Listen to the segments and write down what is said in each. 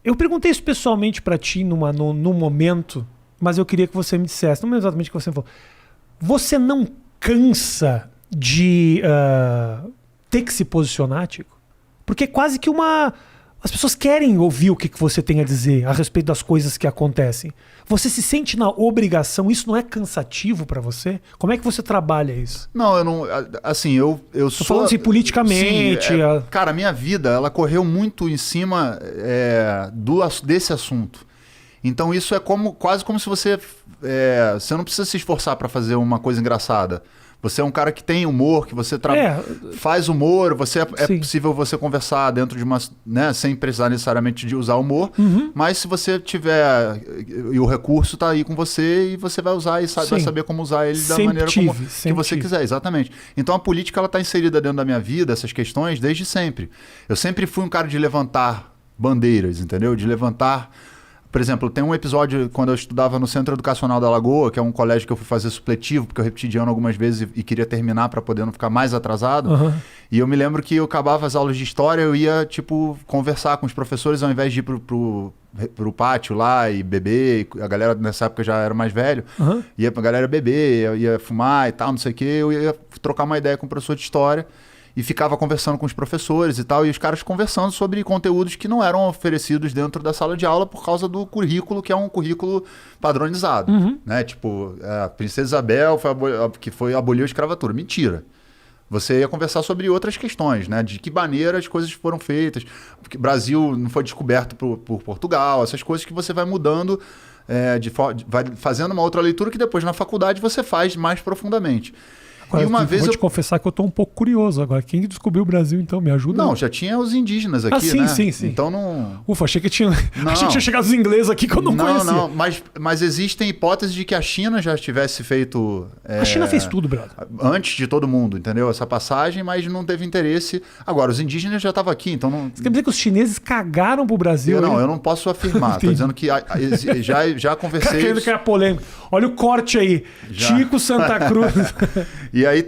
Eu perguntei isso pessoalmente pra ti no momento, mas eu queria que você me dissesse, não exatamente o que você falou. Você não cansa de ter que se posicionar, Tico? Porque é quase que as pessoas querem ouvir o que você tem a dizer a respeito das coisas que acontecem. Você se sente na obrigação? Isso não é cansativo pra você? Como é que você trabalha isso? Não, eu não... Assim, eu sou... Tô falando assim, politicamente. Sim, cara, a minha vida, ela correu muito em cima desse assunto. Então isso é quase como se você não precisa se esforçar para fazer uma coisa engraçada. Você é um cara que tem humor, que você faz humor, é possível você conversar dentro de uma... Né, sem precisar necessariamente de usar humor, mas se você tiver... E o recurso tá aí com você e você vai usar e vai saber como usar ele da maneira que você quiser. Exatamente. Então a política ela tá inserida dentro da minha vida, essas questões, desde sempre. Eu sempre fui um cara de levantar bandeiras, entendeu? De levantar... Por exemplo, tem um episódio quando eu estudava no Centro Educacional da Lagoa, que é um colégio que eu fui fazer supletivo, porque eu repeti de ano algumas vezes e queria terminar para poder não ficar mais atrasado. E eu me lembro que eu acabava as aulas de história, eu ia, tipo, conversar com os professores ao invés de ir pro pátio lá e beber. A galera nessa época já era mais velho. Ia pra galera beber, ia fumar e tal, não sei o quê. Eu ia trocar uma ideia com o professor de história. E ficava conversando com os professores e tal, e os caras conversando sobre conteúdos que não eram oferecidos dentro da sala de aula por causa do currículo, que é um currículo padronizado. Né? Tipo, a Princesa Isabel aboliu a escravatura. Mentira. Você ia conversar sobre outras questões, né? De que maneira as coisas foram feitas, porque o Brasil não foi descoberto por Portugal, essas coisas que você vai mudando, vai fazendo uma outra leitura que depois na faculdade você faz mais profundamente. Agora, vou te confessar que eu tô um pouco curioso agora. Quem descobriu o Brasil, então? Me ajuda? Não, já tinha os indígenas aqui, sim, né? Sim. Então não... Ufa, achei que tinha chegado os ingleses aqui que eu não conhecia. Não, mas existem hipóteses de que a China já tivesse feito... A China fez tudo, brother. Antes de todo mundo, entendeu? Essa passagem, mas não teve interesse. Agora, os indígenas já estavam aqui, então não... Você quer dizer que os chineses cagaram pro Brasil? Eu não posso afirmar. Tô dizendo que já conversei... Querendo que é polêmica. Olha o corte aí. Chico Santa Cruz. E aí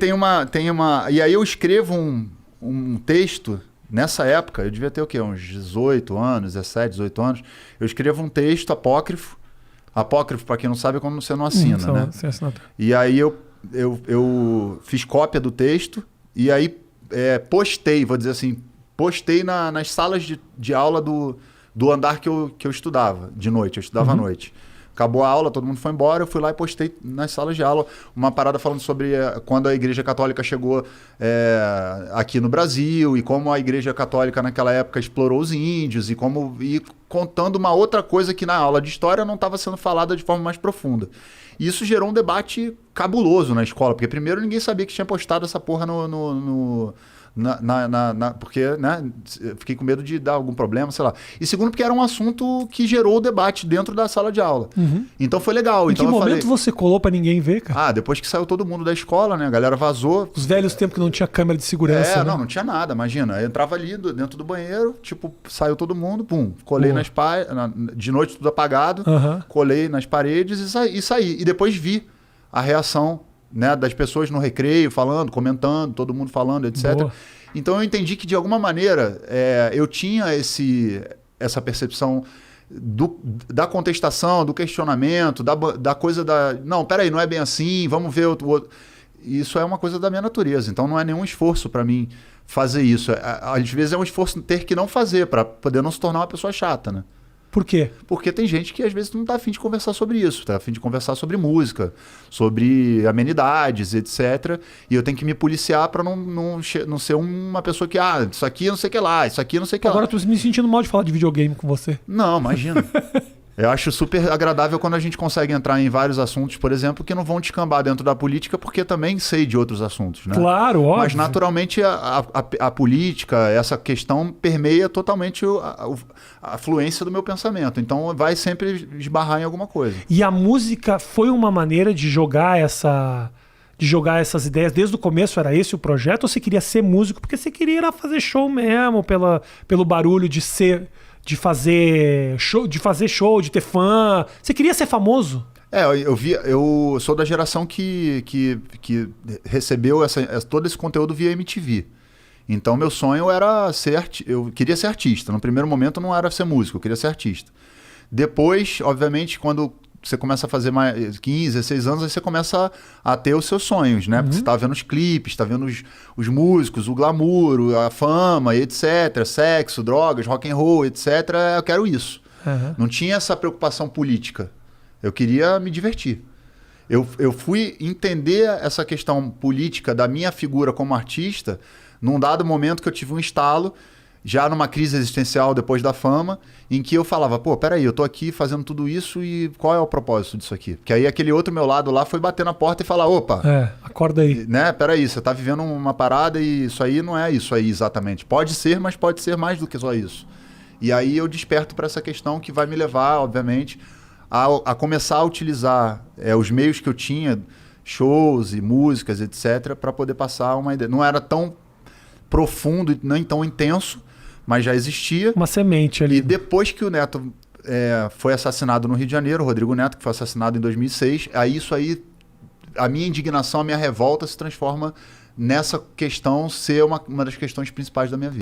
E aí eu escrevo um texto, nessa época, eu devia ter o quê? Uns 18 anos, 17, 18 anos. Eu escrevo um texto apócrifo. Apócrifo, para quem não sabe, é quando você não assina, né? E aí eu fiz cópia do texto e aí postei, vou dizer assim, nas salas de aula do andar que eu estudava de noite. Eu estudava à noite. Acabou a aula, todo mundo foi embora, eu fui lá e postei nas salas de aula uma parada falando sobre quando a Igreja Católica chegou aqui no Brasil e como a Igreja Católica naquela época explorou os índios e contando uma outra coisa que na aula de história não estava sendo falada de forma mais profunda. E isso gerou um debate cabuloso na escola, porque primeiro ninguém sabia que tinha postado essa porra porque, né, eu fiquei com medo de dar algum problema, sei lá. E segundo, porque era um assunto que gerou o debate dentro da sala de aula. Então foi legal. Em que momento você colou pra ninguém ver, cara? Depois que saiu todo mundo da escola, né? A galera vazou. Os velhos tempos que não tinha câmera de segurança, né? Não tinha nada, imagina. Eu entrava ali dentro do banheiro, tipo, saiu todo mundo, pum, colei de noite tudo apagado, colei nas paredes e saí. E depois vi a reação, né, das pessoas no recreio, falando, comentando, todo mundo falando, etc. Boa. Então eu entendi que de alguma maneira eu tinha essa percepção da contestação, do questionamento, da coisa da... Não, peraí, não é bem assim, vamos ver outro... Isso é uma coisa da minha natureza, então não é nenhum esforço para mim fazer isso. Às vezes é um esforço ter que não fazer, para poder não se tornar uma pessoa chata, né? Por quê? Porque tem gente que às vezes não está afim de conversar sobre isso, está afim de conversar sobre música, sobre amenidades, etc. E eu tenho que me policiar para não ser uma pessoa que, isso aqui não sei o que lá, isso aqui não sei o que lá. Agora eu tô me sentindo mal de falar de videogame com você. Não, imagina. Eu acho super agradável quando a gente consegue entrar em vários assuntos, por exemplo, que não vão descambar dentro da política, porque também sei de outros assuntos, né? Claro, óbvio. Mas naturalmente a política, essa questão permeia totalmente a fluência do meu pensamento. Então vai sempre esbarrar em alguma coisa. E a música foi uma maneira de jogar essas ideias desde o começo? Era esse o projeto? Ou você queria ser músico porque você queria ir lá fazer show mesmo, pelo barulho de fazer show, de ter fã? Você queria ser famoso? Eu sou da geração que recebeu todo esse conteúdo via MTV. Então, meu sonho era eu queria ser artista. No primeiro momento, não era ser músico, eu queria ser artista. Depois, obviamente, quando você começa a fazer mais 15, 16 anos, aí você começa a ter os seus sonhos, né? Porque você tá vendo os clipes, tá vendo os músicos, o glamour, a fama, etc. Sexo, drogas, rock and roll, etc. Eu quero isso. Não tinha essa preocupação política. Eu queria me divertir. Eu fui entender essa questão política da minha figura como artista num dado momento que eu tive um estalo, já numa crise existencial depois da fama, em que eu falava, pô, peraí, eu tô aqui fazendo tudo isso e qual é o propósito disso aqui? Porque aí aquele outro meu lado lá foi bater na porta e falar, opa... acorda aí. Né, peraí, você tá vivendo uma parada e isso aí não é isso aí exatamente. Pode ser, mas pode ser mais do que só isso. E aí eu desperto para essa questão que vai me levar, obviamente, a começar a utilizar os meios que eu tinha, shows e músicas, etc., para poder passar uma ideia. Não era tão profundo e nem tão intenso, mas já existia. Uma semente ali. E depois que o Neto foi assassinado no Rio de Janeiro, o Rodrigo Neto, que foi assassinado em 2006, aí a minha indignação, a minha revolta se transforma nessa questão ser uma das questões principais da minha vida.